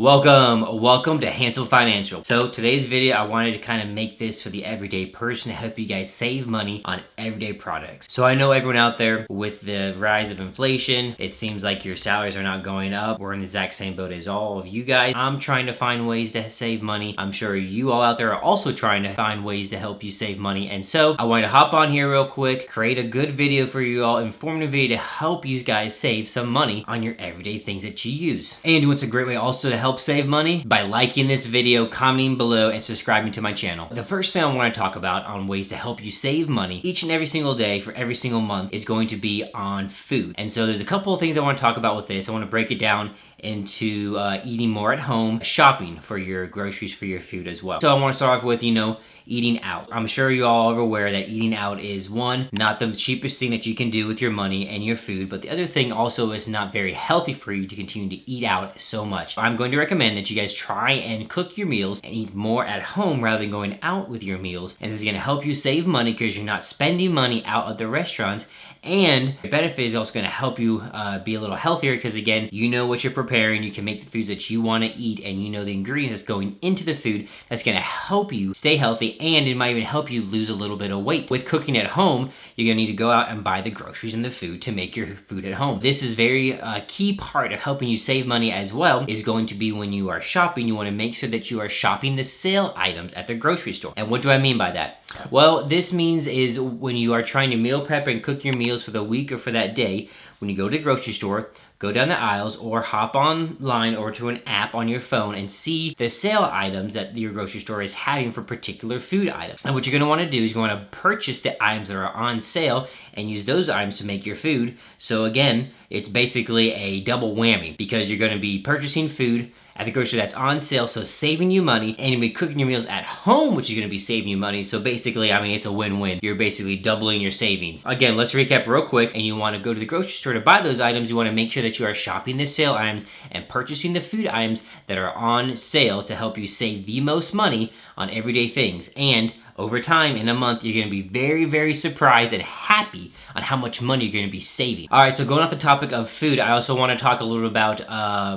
Welcome to Hansel Financial. So today's video, I wanted to kind of make this for the everyday person to help you guys save money on everyday products. So I know everyone out there, with the rise of inflation, it seems like your salaries are not going up. We're in the exact same boat as all of you guys. I'm trying to find ways to save money. I'm sure you all out there are also trying to find ways to help you save money. And so I wanted to hop on here real quick, create a good video for you all, informative video to help you guys save some money on your everyday things that you use. And it's a great way also to help save money by liking this video, commenting below, and subscribing to my channel. The first thing I want to talk about on ways to help you save money each and every single day for every single month is going to be on food. And so there's a couple of things I want to talk about with this. I want to break it down into eating more at home, shopping for your groceries for your food as well. So I want to start off with, eating out. I'm sure you all are aware that eating out is, one, not the cheapest thing that you can do with your money and your food, but the other thing also is not very healthy for you to continue to eat out so much. I'm going to recommend that you guys try and cook your meals and eat more at home rather than going out with your meals. And this is going to help you save money because you're not spending money out at the restaurants. And the benefit is also going to help you be a little healthier because, again, you know what you're preparing. You can make the foods that you want to eat, and you know the ingredients that's going into the food that's going to help you stay healthy, and it might even help you lose a little bit of weight. With cooking at home, you're going to need to go out and buy the groceries and the food to make your food at home. This is very key part of helping you save money as well, is going to be when you are shopping. You want to make sure that you are shopping the sale items at the grocery store. And what do I mean by that? Well, this means is when you are trying to meal prep and cook your meals for the week or for that day, when you go to the grocery store, go down the aisles or hop online or to an app on your phone and see the sale items that your grocery store is having for particular food items. And what you're going to want to do is you want to purchase the items that are on sale and use those items to make your food. So again, it's basically a double whammy because you're going to be purchasing food at the grocery that's on sale, so saving you money, and you'll be cooking your meals at home, which is going to be saving you money. So basically, it's a win-win. You're basically doubling your savings. Again, let's recap real quick, and you want to go to the grocery store to buy those items. You want to make sure that you are shopping the sale items and purchasing the food items that are on sale to help you save the most money on everyday things. And over time, in a month, you're going to be very, very surprised and happy on how much money you're going to be saving. All right, so going off the topic of food, I also want to talk a little about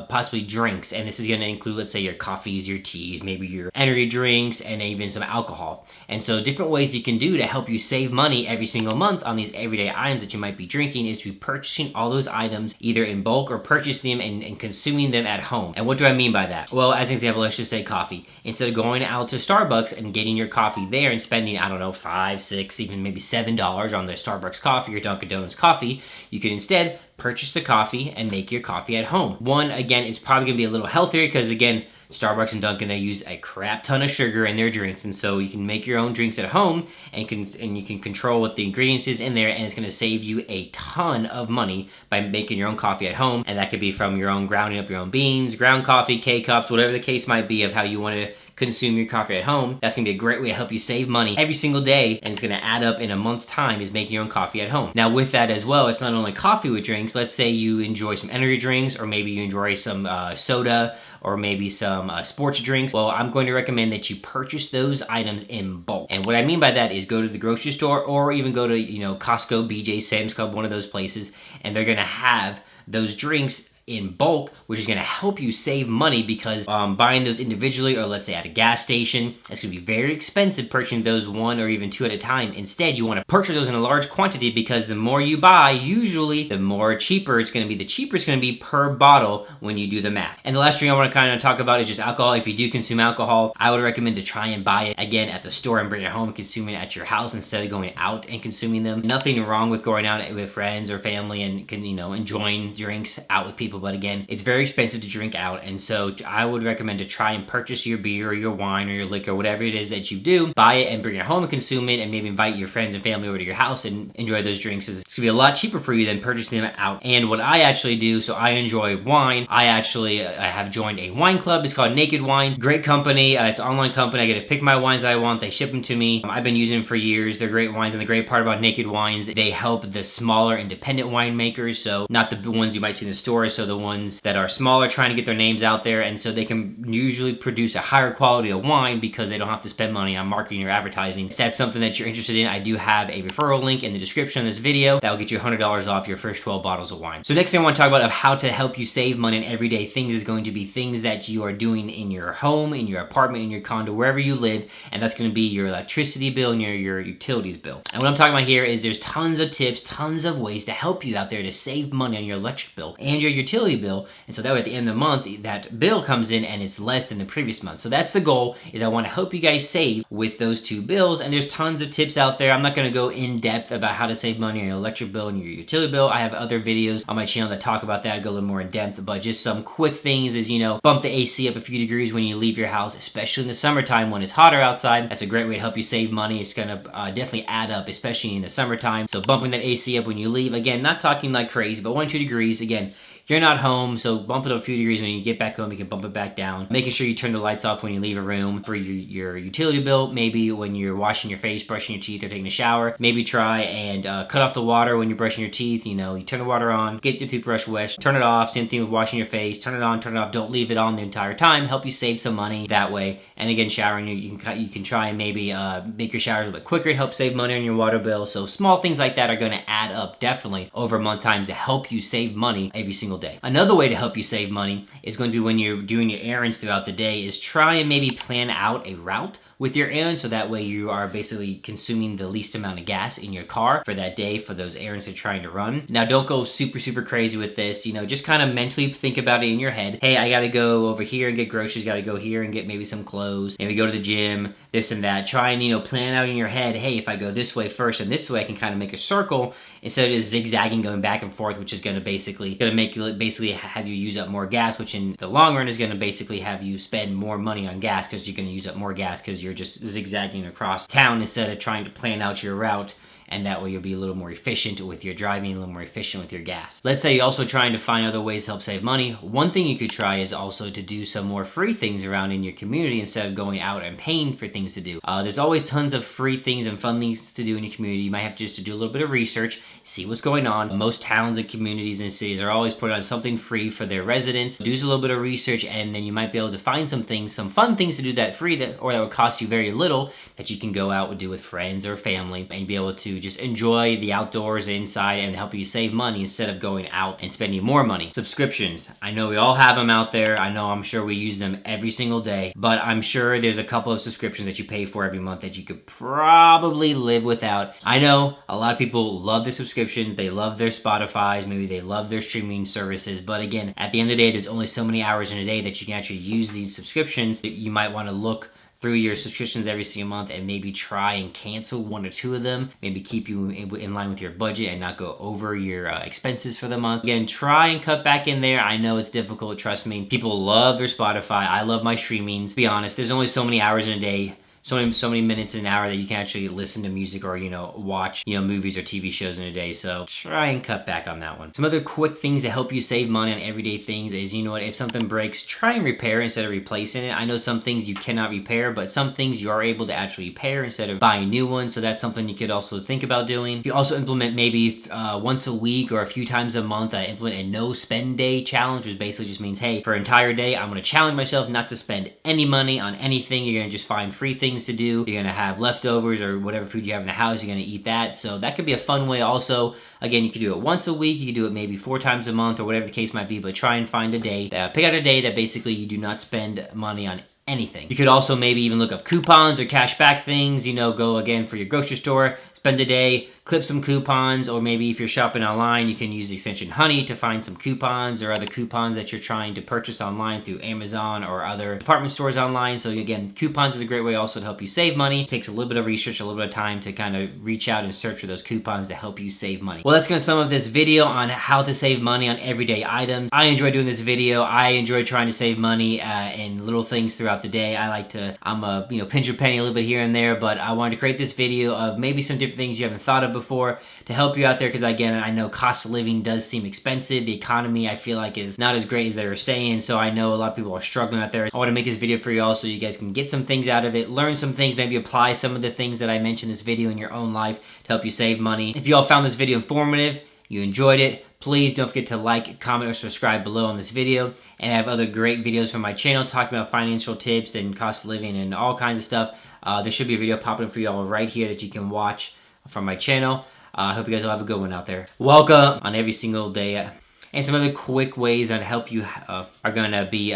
possibly drinks. And this is going to include, let's say, your coffees, your teas, maybe your energy drinks, and even some alcohol. And so different ways you can do to help you save money every single month on these everyday items that you might be drinking is to be purchasing all those items either in bulk or purchasing them and consuming them at home. And what do I mean by that? Well, as an example, let's just say coffee. Instead of going out to Starbucks and getting your coffee there and spending, $5, $6, even maybe $7 on their Starbucks coffee or Dunkin' Donuts coffee, you could instead purchase the coffee and make your coffee at home. One, again, it's probably going to be a little healthier because, again, Starbucks and Dunkin', they use a crap ton of sugar in their drinks, and so you can make your own drinks at home and you can control what the ingredients is in there, and it's going to save you a ton of money by making your own coffee at home. And that could be from your own grounding up your own beans, ground coffee, K-cups, whatever the case might be of how you want to consume your coffee at home. That's going to be a great way to help you save money every single day, and it's going to add up in a month's time is making your own coffee at home. Now with that as well, it's not only coffee with drinks. Let's say you enjoy some energy drinks, or maybe you enjoy some soda, or maybe some sports drinks. Well, I'm going to recommend that you purchase those items in bulk. And what I mean by that is go to the grocery store or even go to, Costco, BJ, Sam's Club, one of those places, and they're going to have those drinks in bulk, which is going to help you save money because buying those individually, or let's say at a gas station, it's going to be very expensive purchasing those one or even two at a time. Instead, you want to purchase those in a large quantity because the more you buy, usually the more cheaper it's going to be. The cheaper it's going to be per bottle when you do the math. And the last thing I want to kind of talk about is just alcohol. If you do consume alcohol, I would recommend to try and buy it again at the store and bring it home and consuming it at your house instead of going out and consuming them. Nothing wrong with going out with friends or family and enjoying drinks out with people. But again, it's very expensive to drink out, and so I would recommend to try and purchase your beer or your wine or your liquor, whatever it is that you do, buy it and bring it home and consume it, and maybe invite your friends and family over to your house and enjoy those drinks. It's gonna be a lot cheaper for you than purchasing them out. And what I actually do, so I enjoy wine. I have joined a wine club. It's called NakedWines. Great company. It's an online company. I get to pick my wines I want. They ship them to me. I've been using them for years. They're great wines, and the great part about NakedWines, they help the smaller independent winemakers, so not the ones you might see in the store. So so the ones that are smaller trying to get their names out there, and so they can usually produce a higher quality of wine because they don't have to spend money on marketing or advertising. If that's something that you're interested in, I do have a referral link in the description of this video that will get you $100 off your first 12 bottles of wine. So next thing I want to talk about of how to help you save money on everyday things is going to be things that you are doing in your home, in your apartment, in your condo, wherever you live, and that's going to be your electricity bill and your utilities bill. And what I'm talking about here is there's tons of tips, tons of ways to help you out there to save money on your electric bill and your utility bill, and so that way at the end of the month that bill comes in and it's less than the previous month. So that's the goal, is I want to help you guys save with those two bills, and there's tons of tips out there. I'm not going to go in depth about how to save money on your electric bill and your utility bill. I have other videos on my channel that talk about that. I go a little more in depth, but just some quick things is, you know, bump the AC up a few degrees when you leave your house, especially in the summertime when it's hotter outside. That's a great way to help you save money. It's going to definitely add up, especially in the summertime. So bumping that AC up when you leave, again, not talking like crazy, but 1-2 degrees. Again, you're not home, so bump it up a few degrees. When you get back home, you can bump it back down. Making sure you turn the lights off when you leave a room. For your utility bill, maybe when you're washing your face, brushing your teeth, or taking a shower, maybe try and cut off the water when you're brushing your teeth. You know, you turn the water on, get your toothbrush wet, turn it off. Same thing with washing your face. Turn it on, turn it off. Don't leave it on the entire time. Help you save some money that way. And again, showering, you can try and maybe make your showers a little bit quicker to help save money on your water bill. So small things like that are going to add up definitely over month times to help you save money every single day. Another way to help you save money is going to be when you're doing your errands throughout the day, is try and maybe plan out a route with your errands, so that way you are basically consuming the least amount of gas in your car for that day for those errands you're trying to run. Now, don't go super crazy with this. You know, just kind of mentally think about it in your head. Hey, I gotta go over here and get groceries, gotta go here and get maybe some clothes, maybe go to the gym, this and that. Try and, you know, plan out in your head, hey, if I go this way first and this way, I can kind of make a circle instead of just zigzagging going back and forth, which is gonna make you basically have you use up more gas, which in the long run is gonna basically have you spend more money on gas because you're gonna use up more gas because you're just zigzagging across town instead of trying to plan out your route. And that way you'll be a little more efficient with your driving, a little more efficient with your gas. Let's say you're also trying to find other ways to help save money. One thing you could try is also to do some more free things around in your community instead of going out and paying for things to do. There's always tons of free things and fun things to do in your community. You might have to do a little bit of research, see what's going on. Most towns and communities and cities are always putting on something free for their residents. Do a little bit of research, and then you might be able to find some things, some fun things to do that free, or that would cost you very little, that you can go out and do with friends or family and be able to just enjoy the outdoors inside and help you save money instead of going out and spending more money. Subscriptions. I know we all have them out there. I'm sure we use them every single day, but I'm sure there's a couple of subscriptions that you pay for every month that you could probably live without. I know a lot of people love the subscriptions. They love their Spotify's, maybe they love their streaming services, but again, at the end of the day, there's only so many hours in a day that you can actually use these subscriptions. You might want to look through your subscriptions every single month and maybe try and cancel 1 or 2 of them, maybe keep you in line with your budget and not go over your expenses for the month. Again, try and cut back in there. I know it's difficult, trust me. People love their Spotify. I love my streamings. To be honest, there's only so many hours in a day, so many minutes in an hour that you can actually listen to music or, watch, movies or TV shows in a day. So try and cut back on that one. Some other quick things to help you save money on everyday things is, if something breaks, try and repair instead of replacing it. I know some things you cannot repair, but some things you are able to actually repair instead of buying new ones. So that's something you could also think about doing. You also implement maybe once a week or a few times a month, implement a no spend day challenge, which basically just means, hey, for an entire day, I'm going to challenge myself not to spend any money on anything. You're going to just find free things to do. You're gonna have leftovers or whatever food you have in the house, you're gonna eat that. So that could be a fun way also. Again, you could do it once a week, you could do it maybe 4 times a month or whatever the case might be, but try and find a day, pick out a day that basically you do not spend money on anything. You could also maybe even look up coupons or cash back things, go again for your grocery store, spend a day, clip some coupons, or maybe if you're shopping online, you can use the extension Honey to find some coupons or other coupons that you're trying to purchase online through Amazon or other department stores online. So again, coupons is a great way also to help you save money. It takes a little bit of research, a little bit of time to kind of reach out and search for those coupons to help you save money. Well, that's going to sum up this video on how to save money on everyday items. I enjoy doing this video. I enjoy trying to save money in little things throughout the day. I'm a pinch your penny a little bit here and there, but I wanted to create this video of maybe some different things you haven't thought of before to help you out there, because again, I know cost of living does seem expensive. The economy, I feel like, is not as great as they were saying, so I know a lot of people are struggling out there. I want to make this video for you all so you guys can get some things out of it, learn some things, maybe apply some of the things that I mentioned in this video in your own life to help you save money. If you all found this video informative, you enjoyed it. Please don't forget to like, comment, or subscribe below on this video. And I have other great videos from my channel talking about financial tips and cost of living and all kinds of stuff. There should be a video popping up for you all right here that you can watch from my channel. I hope you guys will have a good one out there. Welcome on every single day. And some other quick ways on help you are going to be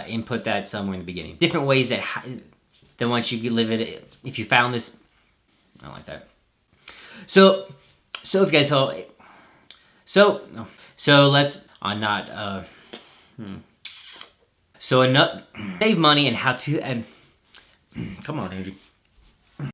input that somewhere in the beginning. Different ways that once you live it, if you found this, I don't like that. So if you guys saw, so let's not so enough save money and how to come on, Andrew.